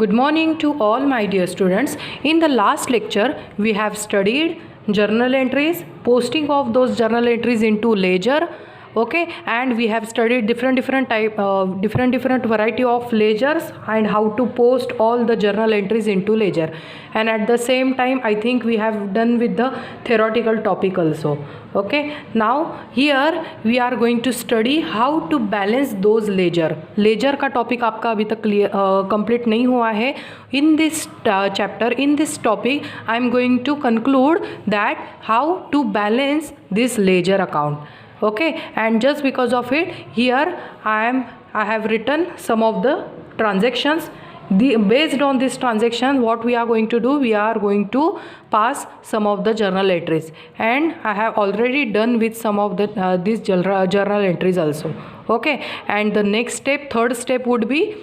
Good morning to all my dear students. In the last lecture, we have studied journal entries, posting of those journal entries into ledger. Okay, and we have studied different variety of ledgers and how to post all the journal entries into ledger. And at the same time, I think we have done with the theoretical topic also. Okay, now here we are going to study how to balance those ledger. Ledger का topic आपका अभी तक complete नहीं हुआ है. In this chapter, in this topic, I am going to conclude that how to balance this ledger account. Okay, and just because of it, here I have written some of the transactions. Based on this transaction, what we are going to do, we are going to pass some of the journal entries, and I have already done with some of the these journal entries also. Okay, and the next step, third step would be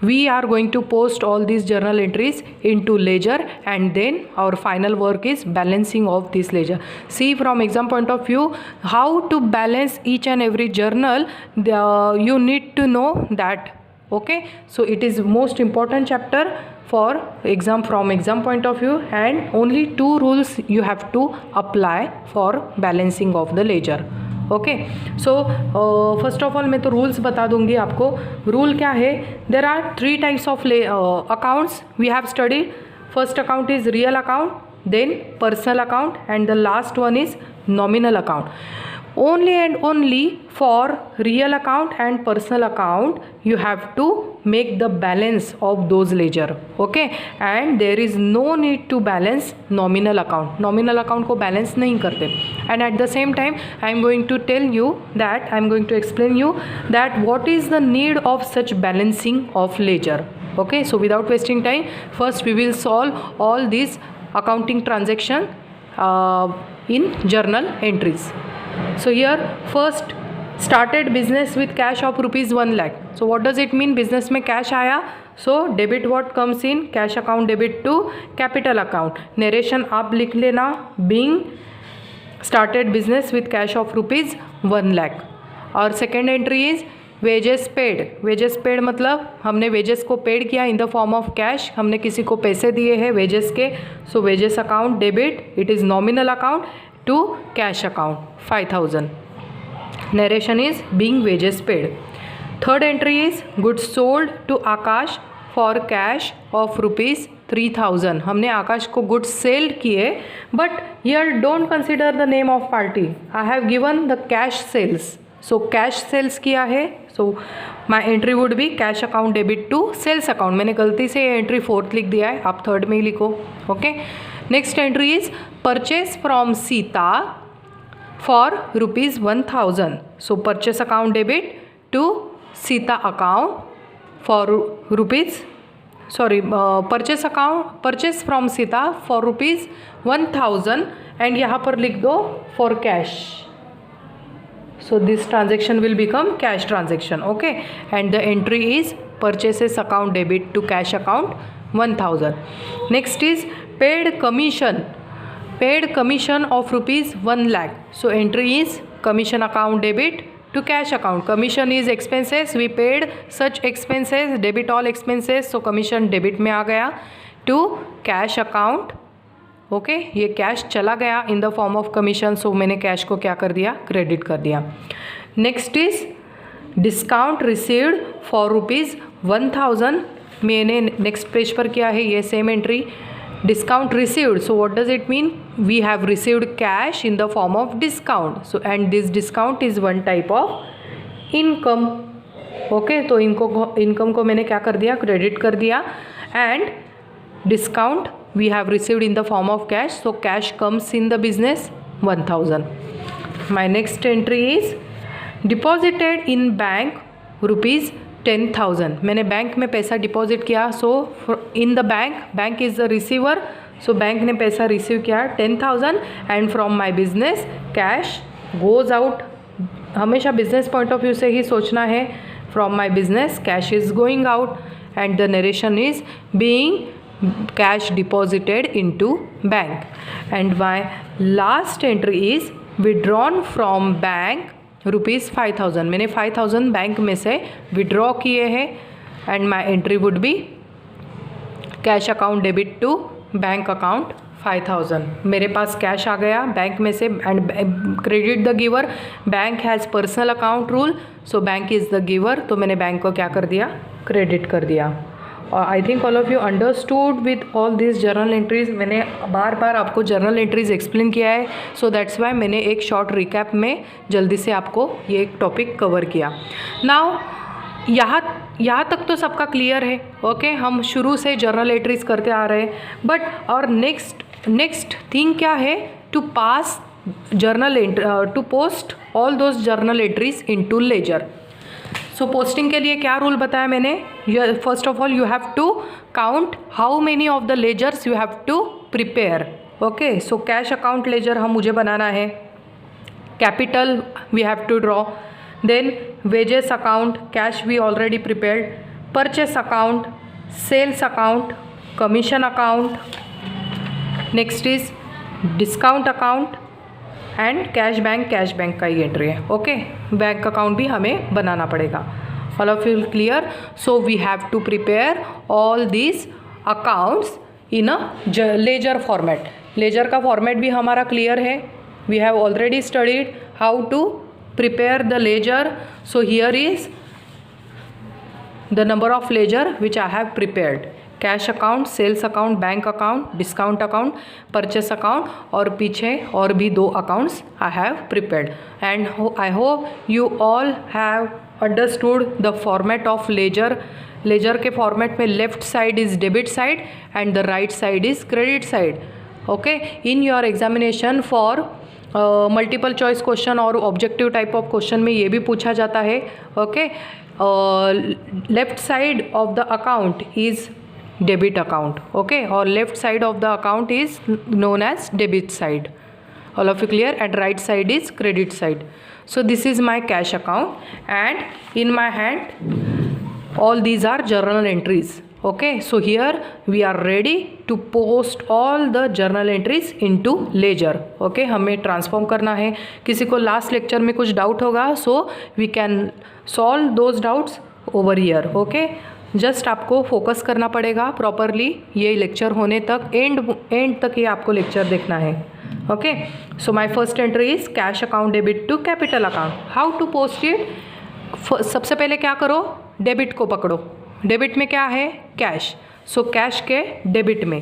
we are going to post all these journal entries into ledger, and then our final work is balancing of this ledger. See, from exam point of view, how to balance each and every journal, you need to know that. Okay, so it is most important chapter for exam, from exam point of view, and only 2 rules you have to apply for balancing of the ledger. Okay, so first of all मैं तो rules बता दूंगी आपको. Rule क्या है? There are 3 types of accounts we have studied. First account is real account, then personal account, and the last one is nominal account. Only and only for real account and personal account you have to make the balance of those ledger. Okay, and there is no need to balance nominal account. Nominal account को balance नहीं करते. And at the same time I am going to tell you that, I am going to explain you that what is the need of such balancing of ledger. Okay, so without wasting time, first we will solve all these accounting transaction in journal entries. So here, first, started business with cash of rupees 1 lakh. So what does it mean? Business में cash आया, so debit what comes in? Cash account debit to capital account. Narration आप लिख लेना, being started business with cash of rupees 1 lakh. और second entry is wages paid. wages paid मतलब हमने wages को paid किया in the form of cash. हमने किसी को पैसे दिए हैं wages के. So wages account debit, it is nominal account to cash account 5000. Narration is being wages paid. Third entry is goods sold to Akash for cash of rupees 3000. हमने आकाश को goods sell किए, but here don't consider the name of party. I have given the cash sales. So cash sales किया है, so my entry would be cash account debit to sales account. मैंने गलती से entry 4th लिख दिया है, आप 3rd में ही लिखो. Okay, next entry is purchase from Sita for rupees 1000. So purchase account debit to Sita account for rupees, sorry, purchase from Sita for rupees 1000, and यहाँ पर लिख दो for cash. So this transaction will become cash transaction. Okay, and the entry is purchases account debit to cash account 1000. Next is paid commission of rupees 1 lakh. So entry is commission account debit to cash account. Commission is expenses, we paid such expenses, debit all expenses, so commission debit में आ गया to cash account. Okay, ये cash चला गया in the form of commission, so मैंने cash को क्या कर दिया? क्रेडिट कर दिया. Next is discount received for rupees 1000. मैंने नेक्स्ट पेज पर किया है ये same entry, discount received. So what does it mean? We have received cash in the form of discount. So and this discount is one type of income. Okay, तो income को मैंने क्या कर दिया? क्रेडिट कर दिया. And discount we have received in the form of cash, so cash comes in the business 1000. My next entry is deposited in bank rupees 10,000. मैंने bank में पैसा डिपॉजिट किया, so in the bank is the receiver, so bank ने पैसा receive किया 10,000, and from my business cash goes out. हमेशा business point of view से ही सोचना है. from my business cash is going out, and the narration is being cash deposited into bank. And my last entry is withdrawn from bank rupees 5000. मैंने 5000 bank में से withdraw किए हैं, and my entry would be cash account debit to bank account 5000। मेरे पास cash आ गया bank में से and credit the giver. Bank has personal account rule, so bank is the giver, तो मैंने बैंक को क्या कर दिया, क्रेडिट कर दिया। और I think all of you understood with all this journal entries. मैंने बार बार आपको जर्नल एंट्रीज एक्सप्लेन किया है, सो दैट्स वाई मैंने एक शॉर्ट रिकैप में जल्दी से आपको ये एक टॉपिक कवर किया। नाउ यहाँ तक तो सबका क्लियर है। ओके हम शुरू से जर्नल एंट्रीज करते आ रहे हैं, बट और नेक्स्ट थिंग क्या है, to pass to post all those journal entries into ledger. So posting के लिए क्या रूल बताया मैंने, first of all you have to count how many of the ledgers you have to prepare. Okay so cash account ledger मुझे बनाना है, capital we have to draw, then wages account, cash we already prepared, purchase account, sales account, commission account, next is discount account and cash bank का ही entry है। Okay bank account भी हमें बनाना पड़ेगा। All of you clear? So we have to prepare all these accounts in a ledger format. Ledger का format भी हमारा क्लियर है, we have already studied how to prepare the ledger. So here is the number of ledger which I have prepared: cash account, sales account, bank account, discount account, purchase account, और पीछे और भी 2 accounts I have prepared, and I hope you all have understood the format of ledger. Ledger के format में left side is debit side and the right side is credit side. Okay in your examination for multiple choice question और objective type of question में ये भी पूछा जाता है। Okay left side of the account is debit account, okay, और left side of the account is known as debit side. All of you clear? And right side is credit side. So this is my cash account and in my hand all these are journal entries. Okay, so here we are ready to post all the journal entries into ledger. Okay, हमें transform करना है। किसी को last lecture में कुछ doubt होगा, so we can solve those doubts over here. Okay just आपको focus करना पड़ेगा प्रॉपरली ये लेक्चर होने तक, एंड तक ये आपको लेक्चर देखना है। Okay so my first entry is cash account debit to capital account. How to post it? सबसे पहले क्या करो, डेबिट को पकड़ो। डेबिट में क्या है? कैश। सो कैश के डेबिट में,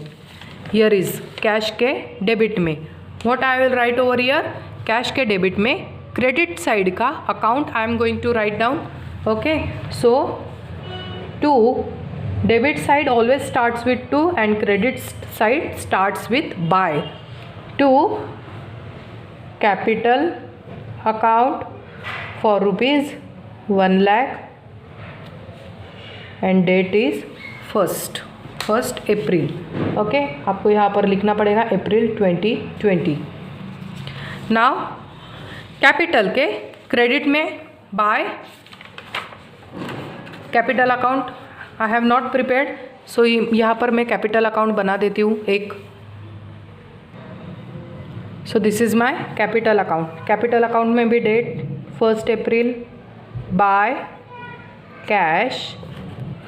हियर इज कैश के डेबिट में, what I will write over here? Cash के डेबिट में क्रेडिट साइड का account I am going to write down. Okay so to debit side always starts with to and credit side starts with by. To capital account for rupees 1 lakh and date is first April. Okay आपको यहाँ पर लिखना पड़ेगा अप्रैल 2020। Now capital के credit में by capital account I have not prepared, so यहाँ पर मैं कैपिटल अकाउंट बना देती हूँ एक। So this is my capital account. Capital account में भी date 1 April, by cash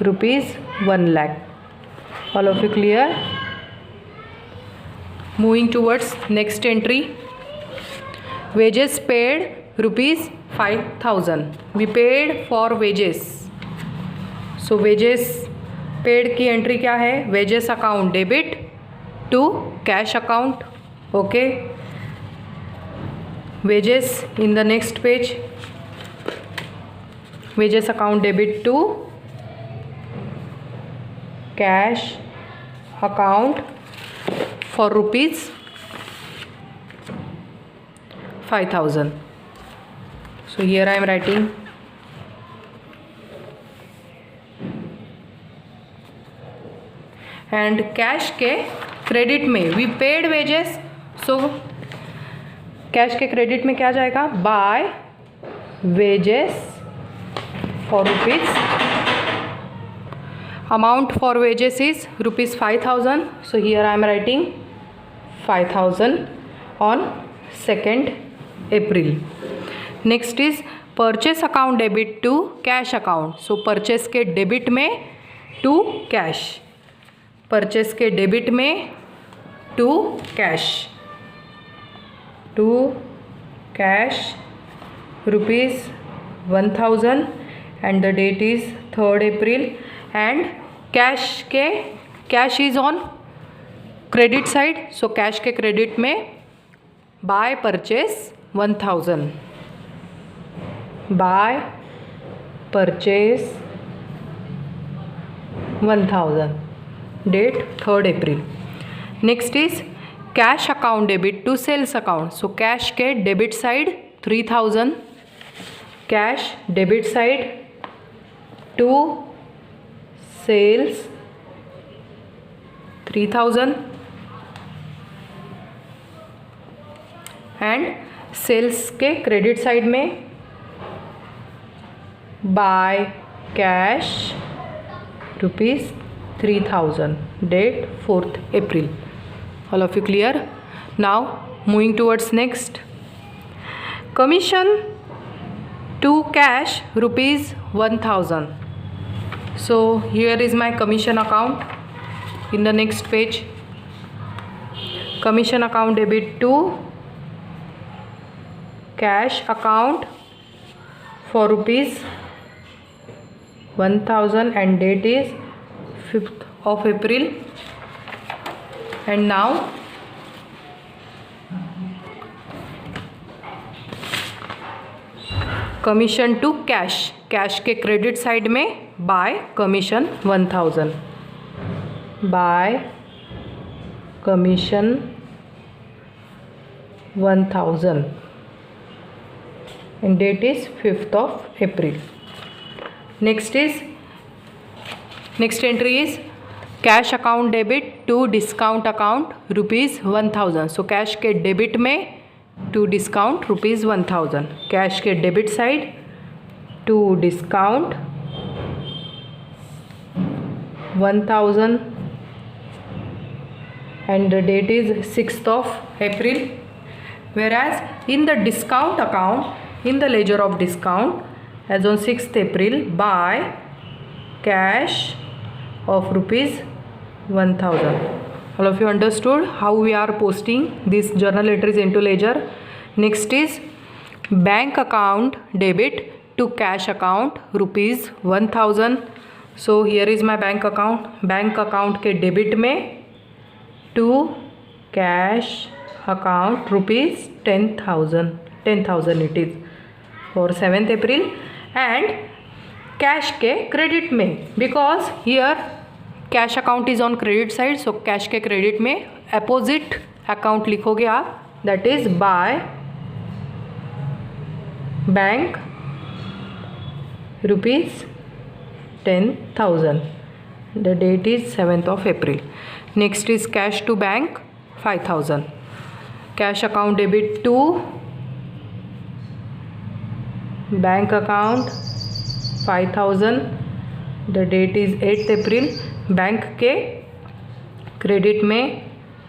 rupees 1 lakh। All of you clear? Moving towards next entry, wages paid rupees 5000। We paid for wages. So wages paid की entry क्या है? Wages account debit to cash account. Okay wages in the next page, wages account debit to cash account for rupees 5000. So here I am writing and cash के credit में we paid wages, so cash के credit में क्या जाएगा? By wages for rupees, amount for wages is rupees 5000, so here I am writing 5000 on 2nd April. Next is purchase account debit to cash account, so purchase के debit में to cash, purchase के debit में to cash ₹1000 and the date is 3rd April and cash is on credit side, so cash के credit में by purchase 1000, by purchase 1000, date 3rd April. Next is cash account debit to sales account, so cash के debit side 3000, cash debit side to sales 3000 and sales के credit side में by cash ₹3000, date 4th April. All of you clear? Now moving towards next. Commission to cash ₹1000. So here is my commission account. In the next page, commission account debit to cash account for ₹1000 and date is 5th of April. And now commission to cash, cash के credit side में by commission 1000, by commission 1000 and date is 5th of April. Next entry is cash account debit to discount account ₹1000, so cash के debit में to discount ₹1000, cash के debit side to discount 1000 and the date is 6th of April. Whereas in the discount account, in the ledger of discount as on 6th April, buy cash of ₹1000. All of you understood how we are posting these journal entries into ledger. Next is bank account debit to cash account ₹1000. So here is my bank account. Bank account के debit में to cash account ₹10,000 it is for 7th April and cash के credit में, because here cash account is on credit side, so cash के credit में opposite account लिखोगे आप, that is by bank ₹10,000, the date is 7th of April. Next is cash to bank 5000, cash account debit to bank account 5000, the date is 8th April. Bank के credit में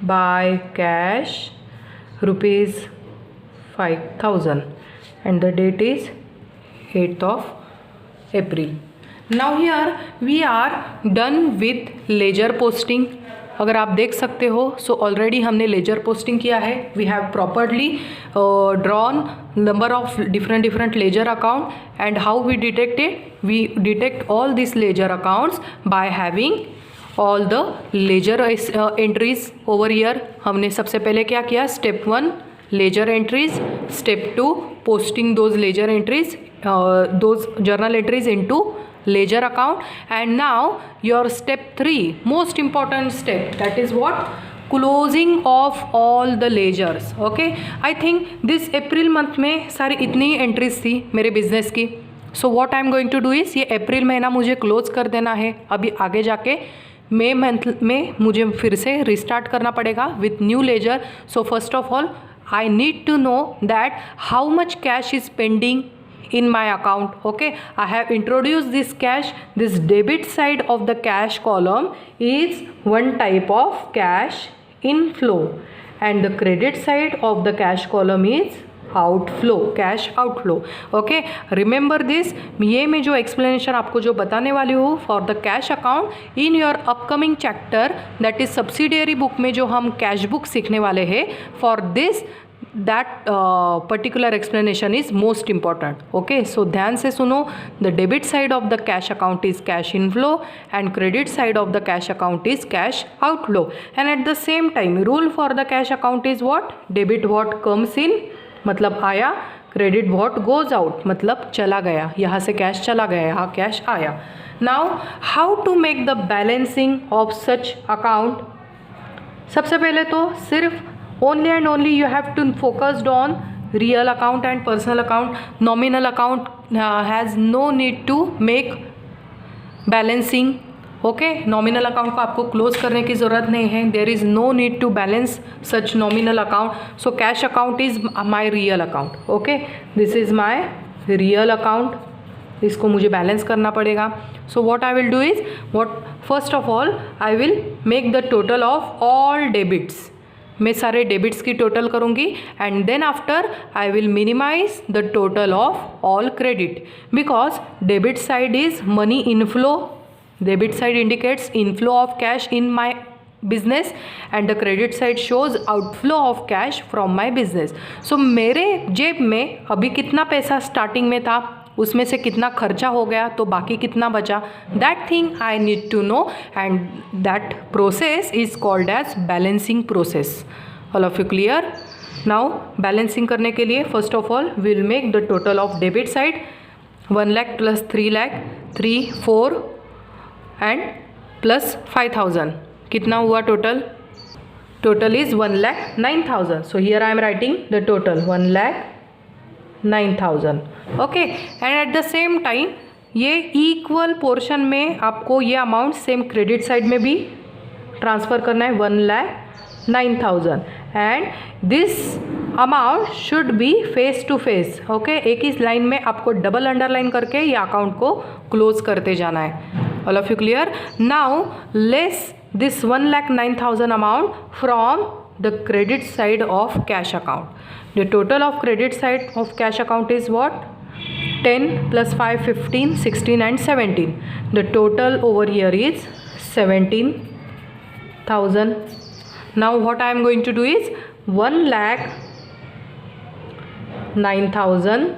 by cash ₹5000 and the date is 8th of April. Now here we are done with ledger posting. अगर आप देख सकते हो, so already हमने ledger posting किया है. We have properly drawn number of different ledger account and how we detect it. We detect all this ledger accounts by having all the ledger entries over year. हमने सबसे पहले क्या किया, step 1 ledger entries, step 2 posting those ledger entries, those journal entries into ledger account, and now your step 3 most important step, that is what, closing of all the ledgers. okay, I think this April month में सारी इतनी entries थी मेरे business की. So what I am going to do is, ये April महीना मुझे close कर देना है. अभी आगे जाके मई मंथ में मुझे फिर से रिस्टार्ट करना पड़ेगा with new ledger. So first of all I need to know that how much cash is pending in my account. okay, I have introduced this cash. This debit side of the cash column is one type of cash inflow and the credit side of the cash column is outflow, cash outflow. Okay, remember this. ये मैं जो explanation आपको जो बताने वाली हूँ for the cash account in your upcoming chapter, that is subsidiary book में जो हम कैश बुक सीखने वाले हैं, for this that particular explanation is most important. Okay, so ध्यान से सुनो। the debit side of the cash account is cash inflow and credit side of the cash account is cash outflow, and at the same time rule for the cash account is what? debit what comes in मतलब आया, credit what goes out मतलब चला गया, यहाँ से cash चला गया, यहाँ कैश आया। now how to make the balancing of such account? सबसे पहले तो सिर्फ only and only you have to focused on real account and personal account. Nominal account has no need to make balancing. Okay, nominal account को आपको close करने की ज़रूरत नहीं है। There is no need to balance such nominal account. So cash account is my real account. Okay, this is my real account, इसको मुझे balance करना पड़ेगा। So what I will do is first of all I will make the total of all debits. मैं सारे debits की total करूँगी and then after I will minimise the total of all credit, because debit side is money inflow. Debit side indicates inflow of cash in my business and the credit side shows outflow of cash from my business. So मेरे जेब में अभी कितना पैसा starting में था, उसमें से कितना खर्चा हो गया, तो बाकी कितना बचा, that thing I need to know and that process is called as balancing process. All of you clear? Now balancing करने के लिए first of all will make the total of debit side 1 lakh plus 3 lakh 3 4 and plus 5000 कितना हुआ total? Total is 1,09,000. So here I am writing the total 1,09,000. Okay, and at the same time ये equal portion में आपको ये amount same credit side में भी transfer करना है 1,09,000 and this amount should be face to face. Okay, एक ही लाइन में आपको डबल अंडरलाइन करके ये अकाउंट को क्लोज करते जाना है। All of you clear? Now less this 1,09,000 amount from the credit side of cash account. The total of credit side of cash account is what? 10 plus 5 15 16 and 17. The total over here is 17,000. Now what I am going to do is 1,09,000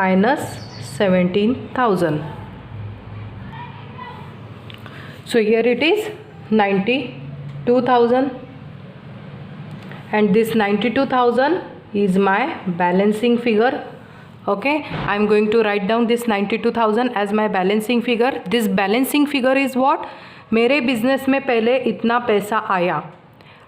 minus 17,000. So here it is 92,000 and this 92,000 is my balancing figure. Okay, I am going to write down this 92,000 as my balancing figure. This balancing figure is what? मेरे business में पहले इतना पैसा आया,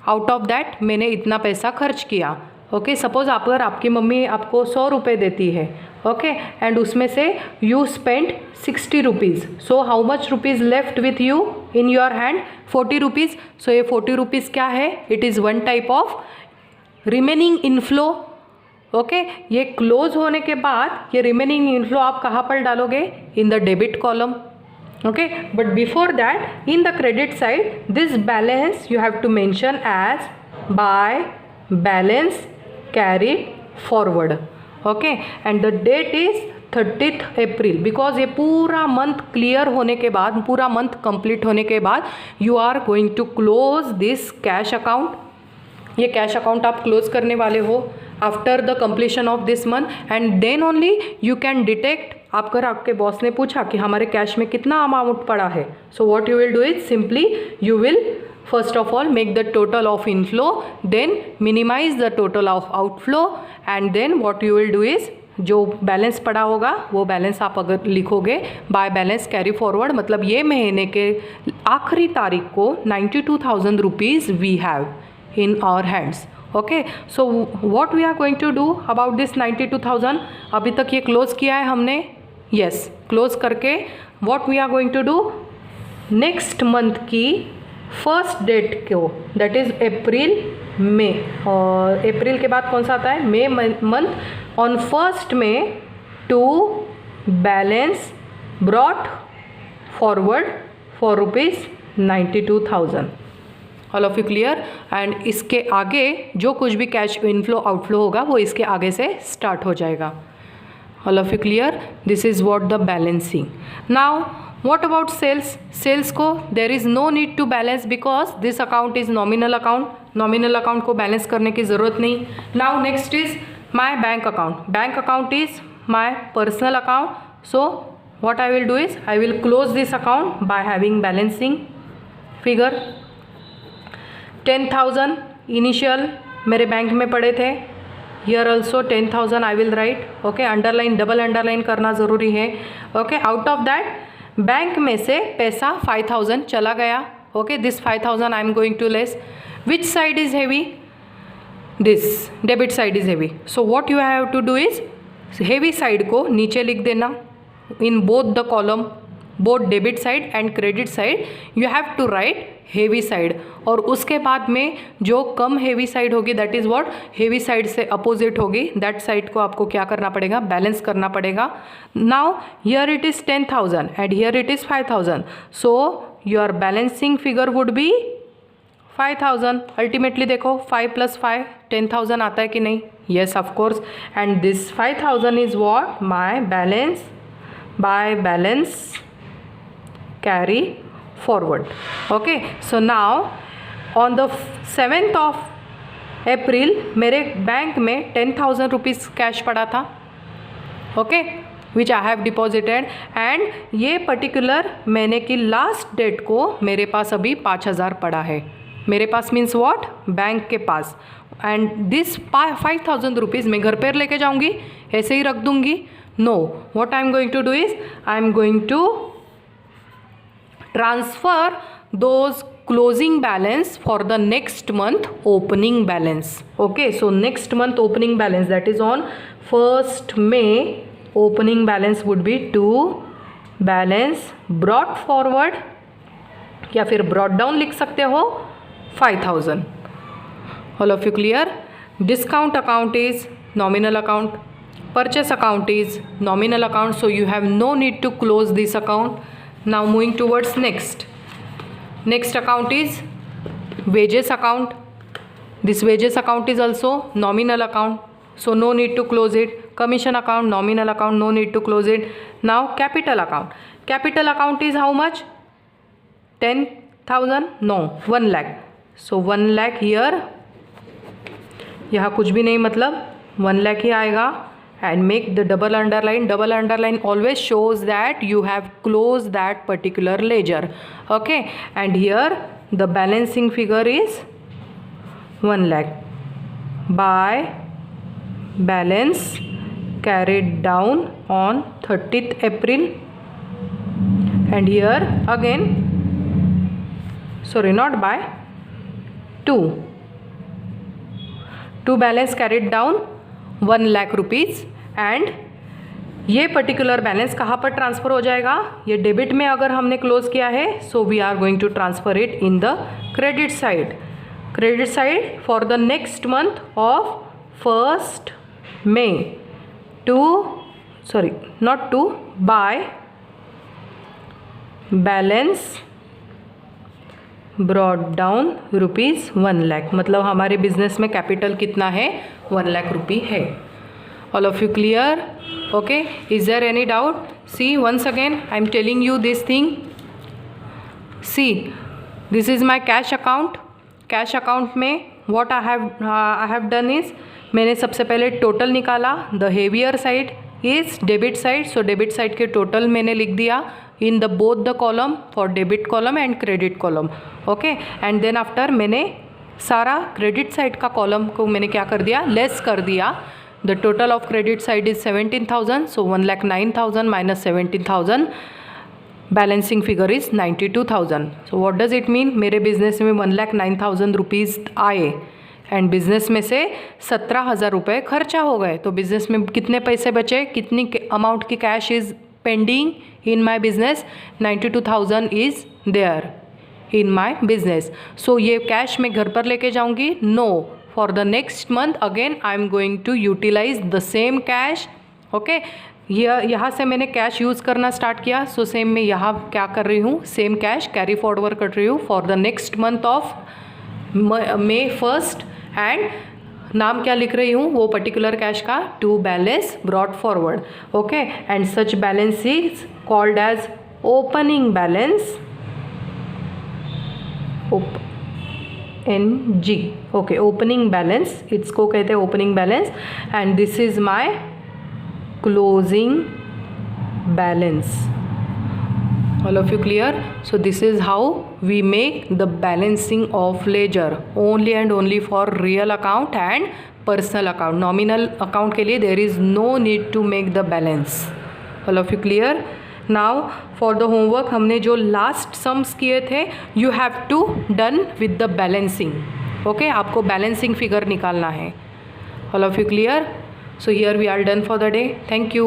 out of that मैंने इतना पैसा खर्च किया। ओके, सपोज अगर आपकी मम्मी आपको 100 रुपये देती है, ओके, एंड उसमें से you spend 60 rupees, so how much rupees left with you in your hand? 40 rupees. So ये 40 रुपीज़ क्या है? It is one type of remaining inflow. Okay, ये क्लोज होने के बाद ये रिमेनिंग इनफ्लो आप कहाँ पर डालोगे? In the debit column. Okay, but before that in the credit side this balance you have to mention as by balance carry forward. Okay, and the date is 30th April, because ये पूरा month clear होने के बाद, पूरा month complete होने के बाद you are going to close this cash account. ये कैश अकाउंट आप क्लोज करने वाले हो after the completion of this month and then only you can detect. अगर आपके बॉस ने पूछा कि हमारे कैश में कितना अमाउंट पड़ा है, so what you will do is simply you will first of all make the total of inflow, then minimize the total of outflow, and then what you will do is जो balance पड़ा होगा वो balance आप अगर लिखोगे bye balance carry forward, मतलब ये महीने के आखिरी तारीख को 92,000 rupees we have in our hands. Okay, so what we are going to do about this 92,000? अभी तक ये क्लोज किया है हमने, यस, क्लोज करके what we are going to do, next month की फर्स्ट डेट को, दैट इज़ अप्रैल में, और अप्रैल के बाद कौन सा आता है? May month. ऑन फर्स्ट में to balance brought forward for rupees 92,000। All of you clear. And इसके आगे जो कुछ भी कैश इनफ्लो आउटफ्लो होगा वो इसके आगे से स्टार्ट हो जाएगा। All of you clear, this is what the balancing. Now what about sales? Sales को there is no need to balance because this account is nominal account. Nominal account को balance करने की ज़रूरत नहीं। Now next is my bank account. Bank account is my personal account. So what I will do is I will close this account by having balancing figure। 10,000 initial मेरे bank में पड़े थे। Here also 10,000 I will write, okay, underline double underline करना ज़रूरी है, okay। Out of that bank में से पैसा 5,000 चला गया, okay। This 5,000 I am going to less। which side is heavy? this debit side is heavy, so what you have to do is heavy side को नीचे लिख देना in both the column, both debit side and credit side you have to write heavy side। और उसके बाद में जो कम heavy side होगी that is what heavy side से opposite होगी, that side को आपको क्या करना पड़ेगा, बैलेंस करना पड़ेगा। now here it is 10,000 and here it is 5,000, so your balancing figure would be 5,000। Ultimately देखो 5 + 5 10,000 आता है कि नहीं? yes of course, and this 5,000 is what my balance by balance carry forward, okay। so now on the 7th of April मेरे bank में 10,000 rupees cash पड़ा था, okay, which I have deposited, and ये पर्टिकुलर महीने की last date को मेरे पास अभी 5,000 पड़ा है। मेरे पास मीन्स व्हाट, बैंक के पास। एंड दिस 5,000 रुपीज़ मैं घर पर लेके जाऊँगी, ऐसे ही रख दूँगी? No, what I am going to do is I am going to transfer those closing balance for the next month opening balance, okay। so next month opening balance, that is on 1st May, opening balance would be to balance brought forward या फिर brought down लिख सकते हो 5,000। all of you clear? discount account is nominal account, purchase account is nominal account, so you have no need to close this account। now moving towards next account is wages account। this wages account is also nominal account, so no need to close it। commission account nominal account, no need to close it। now capital account, capital account is how much? 10,000? no, 1 lakh, so 1 lakh here, यहाँ कुछ भी नहीं, मतलब 1 lakh ही आएगा। and make the double underline। double underline always shows that you have closed that particular ledger, okay। and here the balancing figure is 1 lakh by balance carried down on 30th April। and here again, sorry, not by, to balance carried down 1 lakh rupees. And ये particular balance कहाँ पर transfer हो जाएगा? ये debit में अगर हमने close किया है, so we are going to transfer it in the credit side. Credit side for the next month of 1st May to, sorry not to, by balance brought down ₹1 lakh। मतलब हमारे business में capital कितना है? 1 lakh रुपी है। all of you clear, okay। is there any doubt? see once again I am telling you this thing। see this is my cash account। cash account में what I have done is मैंने सबसे पहले total निकाला। the heavier side is debit side, so debit side के total मैंने लिख दिया in the both the column for debit column and credit column, okay। and then after मैंने सारा क्रेडिट साइड का कॉलम को मैंने क्या कर दिया, लेस कर दिया। the total of credit side is 17,000, so 1,09,000 minus 17,000, balancing figure is 92,000। so what does it mean? मेरे बिजनेस में 1,09,000 रुपीज़ आए एंड बिजनेस में से 17,000 रुपये खर्चा हो गए, तो बिजनेस में कितने पैसे बचे, कितनी अमाउंट की cash is pending in my business? 92,000 is there in my business. So ये कैश मैं घर पर लेके जाऊँगी? No, for the next month again I am going to utilise the same cash, okay. यहाँ से मैंने कैश यूज़ करना स्टार्ट किया, सो सेम मैं यहाँ क्या कर रही हूँ, सेम कैश कैरी फॉरवर्ड कर रही हूँ for the next month of May first and नाम क्या लिख रही हूँ वो पर्टिकुलर कैश का, to balance brought forward. Okay, and such balance is called as opening balance, NG. Okay, opening balance, इसको कहते हैं opening balance. And this is my closing balance. All of you clear? So this is how we make the balancing of ledger, only and only for real account and personal account. Nominal account के लिए there is no need to make the balance. All of you clear? Now for the homework हमने जो last sums किए थे, you have to done with the balancing. Okay, आपको balancing figure निकालना है. All of you clear? So here we are done for the day. Thank you.